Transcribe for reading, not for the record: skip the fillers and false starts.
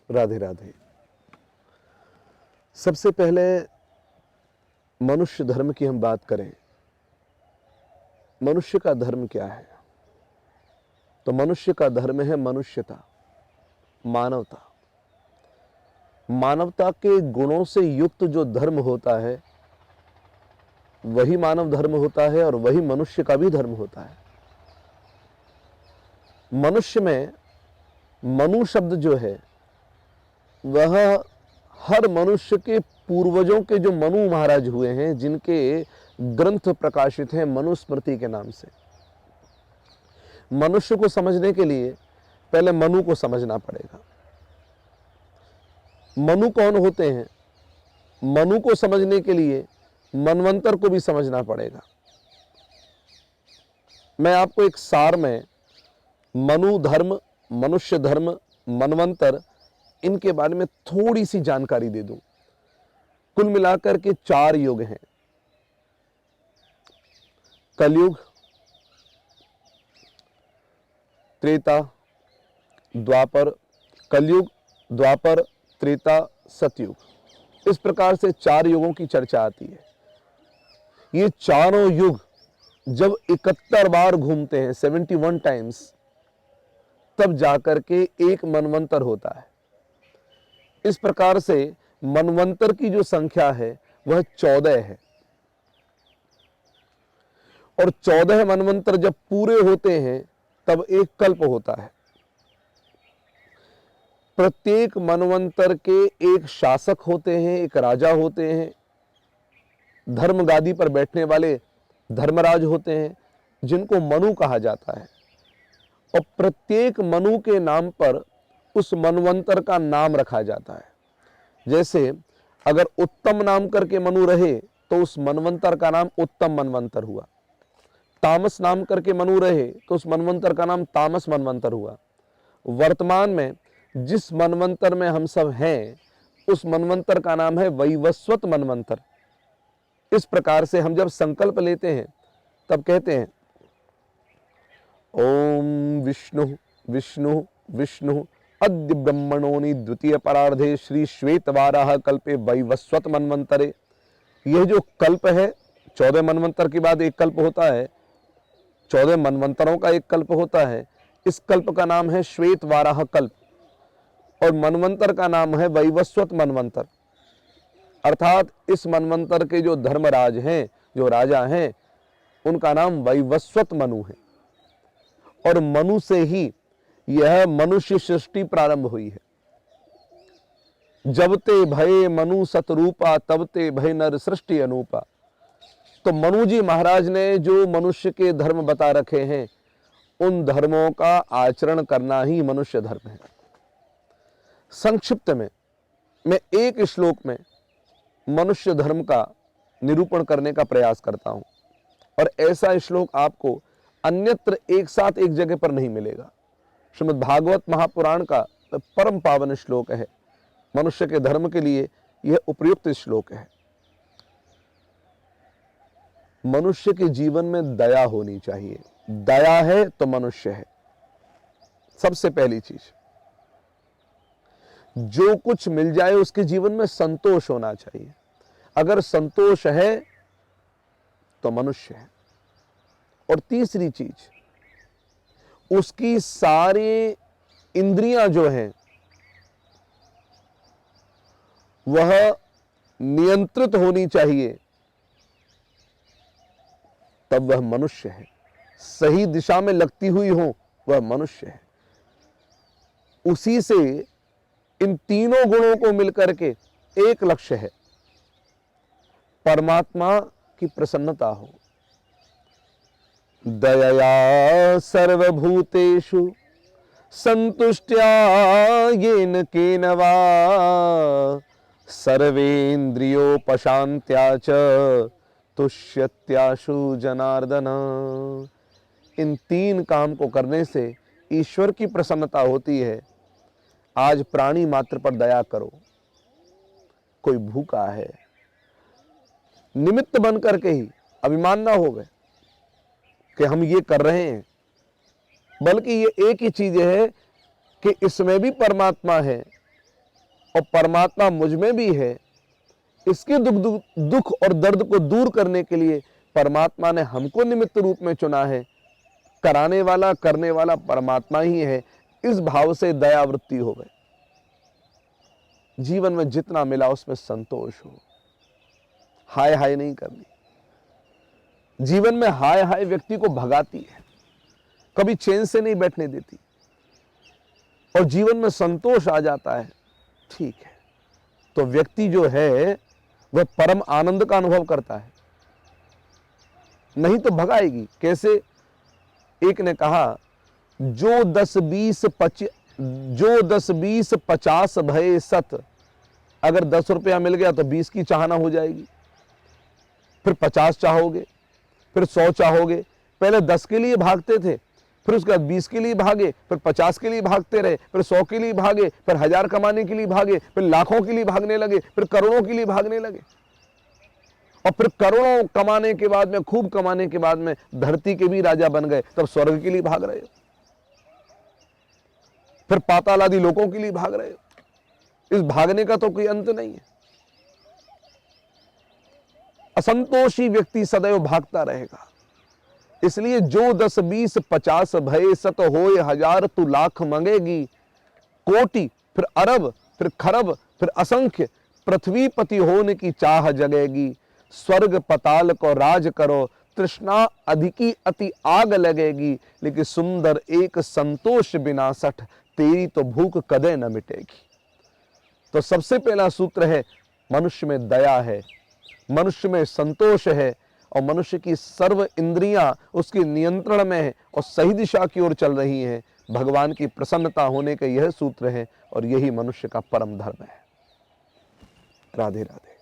राधे राधे। सबसे पहले मनुष्य धर्म की हम बात करें, मनुष्य का धर्म क्या है? तो मनुष्य का धर्म है मनुष्यता, मानवता। मानवता के गुणों से युक्त जो धर्म होता है वही मानव धर्म होता है और वही मनुष्य का भी धर्म होता है। मनुष्य में मनु शब्द जो है वह हर मनुष्य के पूर्वजों के जो मनु महाराज हुए हैं, जिनके ग्रंथ प्रकाशित हैं मनुस्मृति के नाम से। मनुष्य को समझने के लिए पहले मनु को समझना पड़ेगा। मनु कौन होते हैं? मनु को समझने के लिए मनवंतर को भी समझना पड़ेगा। मैं आपको एक सार में मनु धर्म, मनुष्य धर्म, मनवंतर, इनके बारे में थोड़ी सी जानकारी दे दूं। कुल मिलाकर के 4 युग हैं। कलयुग, त्रेता, द्वापर, कलयुग, द्वापर, त्रेता, सतयुग। इस प्रकार से 4 युगों की चर्चा आती है। ये चारों युग जब 71 बार घूमते हैं, 71 टाइम्स, तब जाकर के एक मनवंतर होता है। इस प्रकार से मनवंतर की जो संख्या है वह 14 है। और 14 मनवंतर जब पूरे होते हैं तब एक कल्प होता है। प्रत्येक मनवंतर के एक शासक होते हैं, एक राजा होते हैं, धर्म गादी पर बैठने वाले धर्मराज होते हैं, जिनको मनु कहा जाता है। और प्रत्येक मनु के नाम पर उस मनवंतर का नाम रखा जाता है। जैसे अगर उत्तम नाम करके मनु रहे तो उस मनवंतर का नाम उत्तम मनवंतर हुआ। तामस नाम करके मनु रहे तो उस मनवंतर का नाम तामस मनवंतर हुआ। वर्तमान में जिस मनवंतर में हम सब हैं उस मनवंतर का नाम है वैवस्वत मनवंतर। इस प्रकार से हम जब संकल्प लेते हैं तब कहते हैं ओम विष्णु विष्णु विष्णु अद्य ब्रह्मणोनि द्वितीय परार्धे श्री श्वेत वाराह कल्पे वैवस्वत मनवंतरे। यह जो कल्प है, 14 मनवंतर के बाद एक कल्प होता है, 14 मनवंतरों का एक कल्प होता है। इस कल्प का नाम है श्वेत वाराह कल्प और मनवंतर का नाम है वैवस्वत मनवंतर। अर्थात इस मनवंतर के जो धर्मराज हैं, जो राजा हैं, उनका नाम वैवस्वत मनु है। और मनु से ही यह मनुष्य सृष्टि प्रारंभ हुई है। जब ते भये मनु सतरूपा तब ते भय नर सृष्टि अनूपा। तो मनु जी महाराज ने जो मनुष्य के धर्म बता रखे हैं, उन धर्मों का आचरण करना ही मनुष्य धर्म है। संक्षिप्त में मैं एक श्लोक में मनुष्य धर्म का निरूपण करने का प्रयास करता हूं, और ऐसा श्लोक आपको अन्यत्र एक साथ एक जगह पर नहीं मिलेगा। श्रीमद् भागवत महापुराण का परम पावन श्लोक है। मनुष्य के धर्म के लिए यह उपयुक्त श्लोक है। मनुष्य के जीवन में दया होनी चाहिए। दया है तो मनुष्य है। सबसे पहली चीज, जो कुछ मिल जाए उसके जीवन में संतोष होना चाहिए। अगर संतोष है तो मनुष्य है। और तीसरी चीज, उसकी सारी इंद्रियां जो हैं वह नियंत्रित होनी चाहिए, तब वह मनुष्य है। सही दिशा में लगती हुई हो वह मनुष्य है। उसी से इन तीनों गुणों को मिलकर के एक लक्ष्य है, परमात्मा की प्रसन्नता हो। दयया सर्वभूतेषु संतुष्ट्या येन केन वा सर्वेन्द्रियोपशान्त्या च तुष्यत्याशु जनार्दन। इन 3 काम को करने से ईश्वर की प्रसन्नता होती है। आज प्राणी मात्र पर दया करो। कोई भूखा है, निमित्त बन करके ही, अभिमान ना होवे कि हम ये कर रहे हैं, बल्कि ये एक ही चीज है कि इसमें भी परमात्मा है और परमात्मा मुझ में भी है, इसके दुख और दर्द को दूर करने के लिए परमात्मा ने हमको निमित्त रूप में चुना है। कराने वाला करने वाला परमात्मा ही है। इस भाव से दया वृत्ति हो गई। जीवन में जितना मिला उसमें संतोष हो, हाय हाय नहीं करनी। जीवन में हाय हाय व्यक्ति को भगाती है, कभी चैन से नहीं बैठने देती, और जीवन में संतोष आ जाता है, ठीक है, तो व्यक्ति जो है वह परम आनंद का अनुभव करता है। नहीं तो भगाएगी कैसे? एक ने कहा, जो 10-20-50 भये सत। अगर 10 रुपया मिल गया तो 20 की चाहना हो जाएगी, फिर 50 चाहोगे, फिर 100 चाहोगे। पहले 10 के लिए भागते थे, फिर उसके बाद 20 के लिए भागे, फिर 50 के लिए भागते रहे, फिर 100 के लिए भागे, फिर 1000 कमाने के लिए भागे, फिर लाखों के लिए भागने लगे, फिर करोड़ों के लिए भागने लगे। और फिर करोड़ों कमाने के बाद में, खूब कमाने के बाद में धरती के भी राजा बन गए, तब स्वर्ग के लिए भाग रहे हो, फिर पाताल आदि लोगों के लिए भाग रहे हो। इस भागने का तो कोई अंत नहीं है। असंतोषी व्यक्ति सदैव भागता रहेगा। इसलिए जो 10-20-50 भये सत होए हजार, तू लाख मंगेगी कोटि, फिर अरब, फिर खरब, फिर असंख्य, पृथ्वी पति होने की चाह जगेगी। स्वर्ग पताल को राज करो, तृष्णा अधिकी अति आग लगेगी। लेकिन सुंदर एक संतोष बिना सठ, तेरी तो भूख कदे न मिटेगी। तो सबसे पहला सूत्र है, मनुष्य में दया है, मनुष्य में संतोष है, और मनुष्य की सर्व इंद्रियां उसके नियंत्रण में है और सही दिशा की ओर चल रही हैं। भगवान की प्रसन्नता होने का यह सूत्र है, और यही मनुष्य का परम धर्म है। राधे राधे।